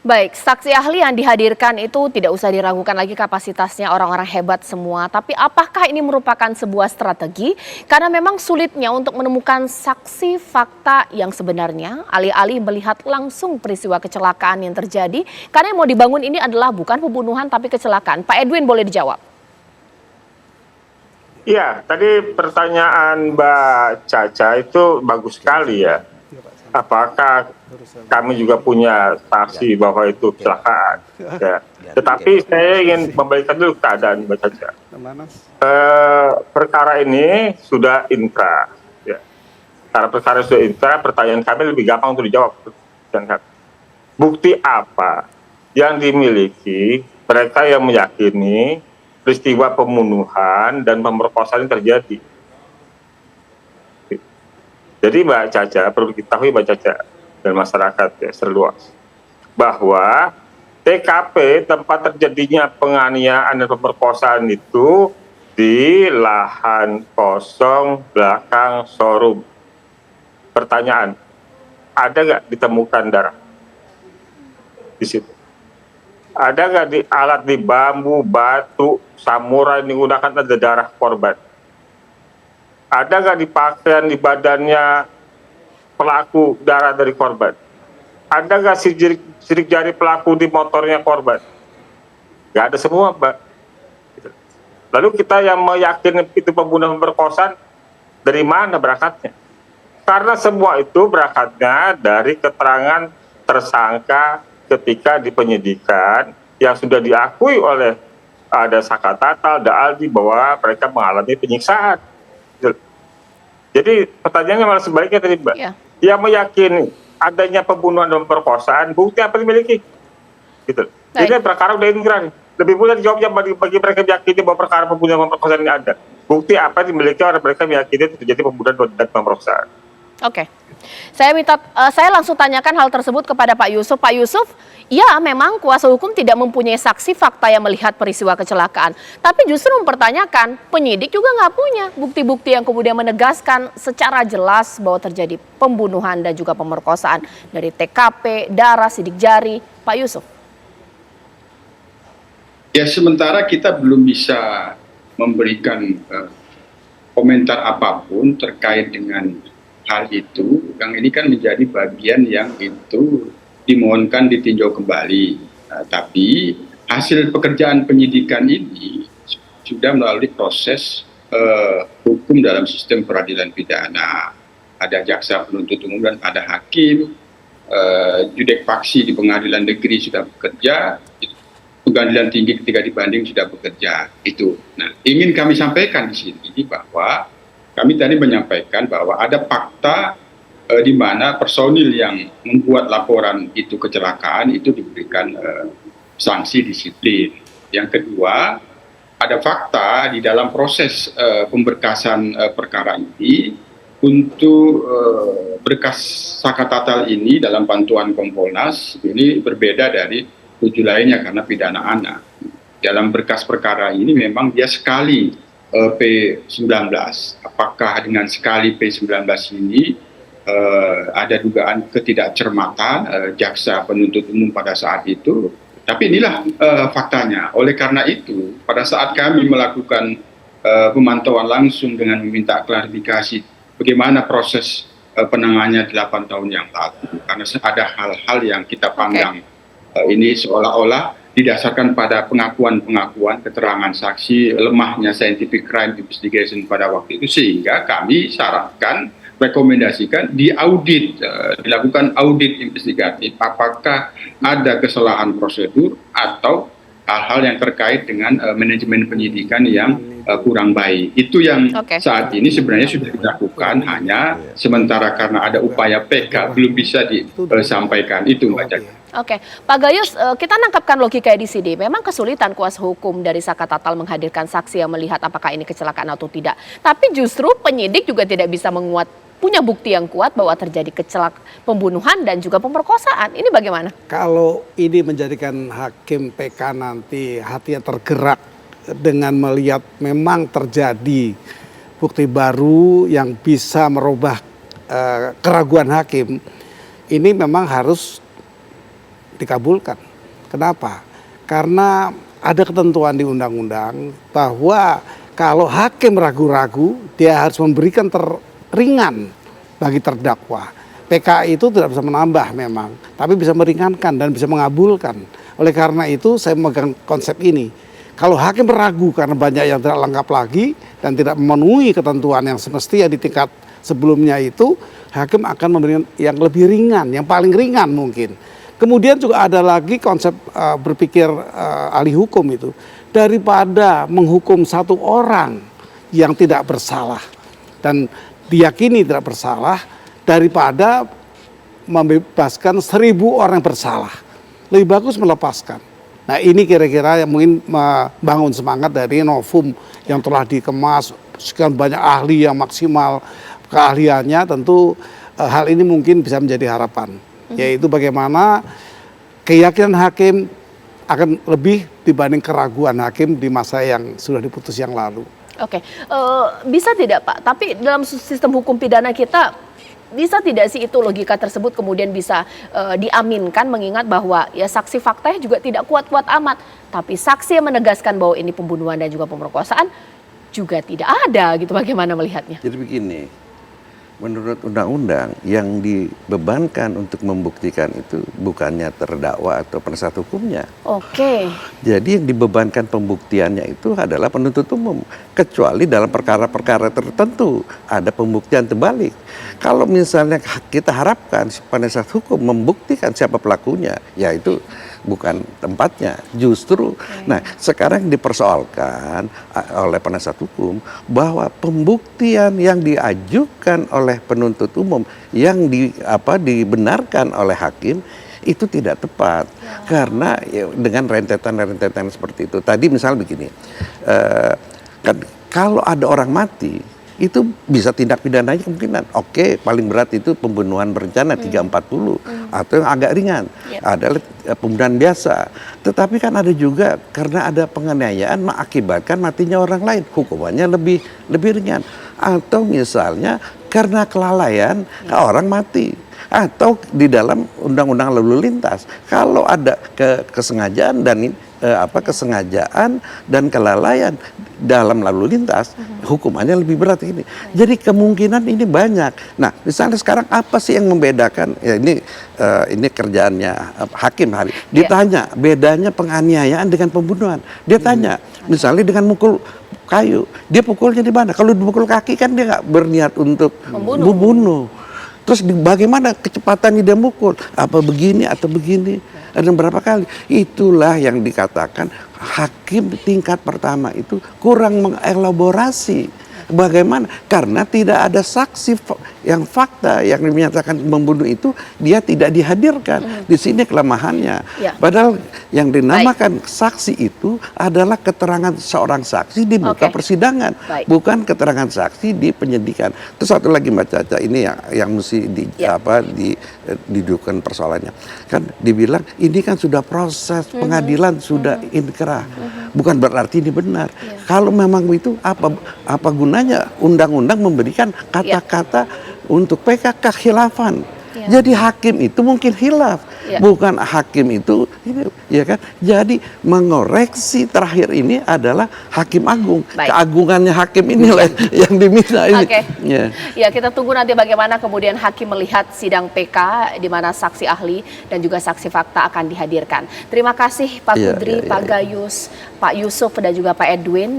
Baik, saksi ahli yang dihadirkan itu tidak usah diragukan lagi kapasitasnya orang-orang hebat semua. Tapi apakah ini merupakan sebuah strategi? Karena memang sulitnya untuk menemukan saksi fakta yang sebenarnya. Alih-alih melihat langsung peristiwa kecelakaan yang terjadi. Karena yang mau dibangun ini adalah bukan pembunuhan tapi kecelakaan. Pak Edwin boleh dijawab? Iya, tadi pertanyaan Mbak Caca itu bagus sekali ya. Apakah kami juga punya saksi bahwa itu kecelakaan? Ya. Tetapi saya ingin membalikan dulu keadaan Mbak Caca. Perkara ini sudah inkrah. Ya. Karena perkara sudah inkrah, pertanyaan kami lebih gampang untuk dijawab. Bukti apa yang dimiliki mereka yang meyakini peristiwa pembunuhan dan pemerkosaan terjadi? Jadi Mbak Caca, perlu diketahui Mbak Caca dan masyarakat ya seluas, bahwa TKP tempat terjadinya penganiayaan dan pemerkosaan itu di lahan kosong belakang showroom. Pertanyaan, ada nggak ditemukan darah di situ? Ada nggak di alat di bambu, batu, samurai yang digunakan ada darah korban? Ada nggak di pakaian di badannya pelaku darah dari korban? Ada nggak sidik jari pelaku di motornya korban? Nggak ada semua, Mbak. Lalu kita yang meyakini itu pembunuhan pemerkosaan, dari mana berangkatnya? Karena semua itu berangkatnya dari keterangan tersangka ketika di penyidikan yang sudah diakui oleh ada Saka Tatal, ada Aldi bahwa mereka mengalami penyiksaan. Jadi pertanyaannya malah sebaliknya tadi Mbak. Ya. Yang meyakini adanya pembunuhan dan pemerkosaan, bukti apa yang dimiliki? Gitu. Jadi perkara udah inkrah. Lebih mudah dijawabnya bagi mereka yang meyakini bahwa perkara pembunuhan dan pemerkosaan ini ada. Bukti apa yang dimiliki oleh mereka meyakini terjadi pembunuhan dan pemerkosaan. Oke. Saya langsung tanyakan hal tersebut kepada Pak Yusuf. Pak Yusuf, ya memang kuasa hukum tidak mempunyai saksi fakta yang melihat peristiwa kecelakaan. Tapi justru mempertanyakan, penyidik juga nggak punya bukti-bukti yang kemudian menegaskan secara jelas bahwa terjadi pembunuhan dan juga pemerkosaan dari TKP, darah, sidik jari. Pak Yusuf. Ya sementara kita belum bisa memberikan komentar apapun terkait dengan hal itu, yang ini kan menjadi bagian yang itu dimohonkan ditinjau kembali. Tapi hasil pekerjaan penyidikan ini sudah melalui proses hukum dalam sistem peradilan pidana. Ada jaksa penuntut umum dan ada hakim, judek faksi di pengadilan negeri sudah bekerja, pengadilan tinggi ketika dibanding sudah bekerja. Itu. Nah, ingin kami sampaikan di sini bahwa kami tadi menyampaikan bahwa ada fakta di mana personil yang membuat laporan itu kecelakaan itu diberikan sanksi disiplin. Yang kedua, ada fakta di dalam proses pemberkasan perkara ini untuk berkas Saka Tatal ini dalam bantuan Kompolnas ini berbeda dari 7 lainnya karena pidana anak. Dalam berkas perkara ini memang dia sekali P19. Apakah dengan sekali P19 ini ada dugaan ketidakcermatan jaksa penuntut umum pada saat itu? Tapi inilah faktanya. Oleh karena itu, pada saat kami melakukan pemantauan langsung dengan meminta klarifikasi bagaimana proses penanganannya 8 tahun yang lalu, karena ada hal-hal yang kita pandang ini seolah-olah didasarkan pada pengakuan-pengakuan, keterangan saksi, lemahnya scientific crime investigation pada waktu itu, sehingga kami sarankan, rekomendasikan diaudit, dilakukan audit investigatif, apakah ada kesalahan prosedur atau hal-hal yang terkait dengan manajemen penyidikan yang kurang baik. Itu yang saat ini sebenarnya sudah dilakukan, hanya sementara karena ada upaya PK belum bisa disampaikan. Itu Mbak Caca. Oke, Pak Gayus, kita nangkapkan logika di sini. Memang kesulitan kuasa hukum dari Saka Tatal menghadirkan saksi yang melihat apakah ini kecelakaan atau tidak. Tapi justru penyidik juga tidak bisa punya bukti yang kuat bahwa terjadi pembunuhan dan juga pemerkosaan. Ini bagaimana? Kalau ini menjadikan hakim PK nanti hatinya tergerak dengan melihat memang terjadi bukti baru yang bisa merubah keraguan hakim, ini memang harus dikabulkan. Kenapa? Karena ada ketentuan di undang-undang bahwa kalau hakim ragu-ragu, dia harus memberikan ringan bagi terdakwa. PK itu tidak bisa menambah memang, tapi bisa meringankan dan bisa mengabulkan. Oleh karena itu saya memegang konsep ini. Kalau hakim ragu karena banyak yang tidak lengkap lagi dan tidak memenuhi ketentuan yang semestinya di tingkat sebelumnya itu, hakim akan memberikan yang lebih ringan, yang paling ringan mungkin. Kemudian juga ada lagi konsep berpikir ahli hukum itu. Daripada menghukum satu orang yang tidak bersalah dan diyakini tidak bersalah, daripada membebaskan 1.000 orang yang bersalah. Lebih bagus melepaskan. Nah ini kira-kira yang mungkin membangun semangat dari Novum yang telah dikemas, sekian banyak ahli yang maksimal keahliannya, tentu hal ini mungkin bisa menjadi harapan. Yaitu bagaimana keyakinan hakim akan lebih dibanding keraguan hakim di masa yang sudah diputus yang lalu. Oke, bisa tidak Pak? Tapi dalam sistem hukum pidana kita, bisa tidak sih itu logika tersebut kemudian bisa diaminkan, mengingat bahwa ya saksi faktanya juga tidak kuat-kuat amat, tapi saksi yang menegaskan bahwa ini pembunuhan dan juga pemerkosaan juga tidak ada gitu, bagaimana melihatnya? Jadi begini, menurut undang-undang yang dibebankan untuk membuktikan itu bukannya terdakwa atau penasihat hukumnya. Oke. Jadi yang dibebankan pembuktiannya itu adalah penuntut umum. Kecuali dalam perkara-perkara tertentu ada pembuktian terbalik. Kalau misalnya kita harapkan si penasihat hukum membuktikan siapa pelakunya, ya itu bukan tempatnya. Justru, nah sekarang dipersoalkan oleh penasihat hukum bahwa pembuktian yang diajukan oleh penuntut umum yang dibenarkan oleh hakim itu tidak tepat. Karena ya, dengan rentetan-rentetan seperti itu. Tadi misalnya begini, kan kalau ada orang mati itu bisa tindak pidananya kemungkinan. Oke, paling berat itu pembunuhan berencana 340 atau yang agak ringan adalah pembunuhan biasa. Tetapi kan ada juga karena ada penganiayaan mengakibatkan matinya orang lain, hukumannya lebih ringan. Atau misalnya karena kelalaian orang mati. Atau di dalam undang-undang lalu lintas kalau ada kesengajaan dan kesengajaan dan kelalaian dalam lalu lintas, hukumannya lebih berat ini. Jadi kemungkinan ini banyak. Nah, misalnya sekarang apa sih yang membedakan? Ya ini kerjaannya hakim hari. Ditanya bedanya penganiayaan dengan pembunuhan. Dia tanya, misalnya dengan mukul kayu, dia pukulnya di mana? Kalau dipukul kaki kan dia nggak berniat untuk membunuh. Terus bagaimana kecepatannya dia mukul? Apa begini atau begini? Dan berapa kali? Itulah yang dikatakan hakim tingkat pertama itu kurang mengelaborasi. Bagaimana? Karena tidak ada saksi yang fakta yang dinyatakan membunuh itu dia tidak dihadirkan. Di sini kelemahannya. Padahal yang dinamakan saksi itu adalah keterangan seorang saksi di muka persidangan, bukan keterangan saksi di penyidikan. Terus satu lagi Mbak Caca, ini yang mesti didudukkan persoalannya. Kan dibilang ini kan sudah proses pengadilan sudah inkrah. Bukan berarti ini benar. Kalau memang itu apa gunanya undang-undang memberikan kata-kata untuk PK kekhilafan. Jadi hakim itu mungkin khilaf, bukan hakim itu ya kan. Jadi mengoreksi terakhir ini adalah hakim agung. Keagungannya hakim inilah yang diminta ini. Ya, kita tunggu nanti bagaimana kemudian hakim melihat sidang PK di mana saksi ahli dan juga saksi fakta akan dihadirkan. Terima kasih Pak Kudri, Pak Gayus, Pak Yusuf dan juga Pak Edwin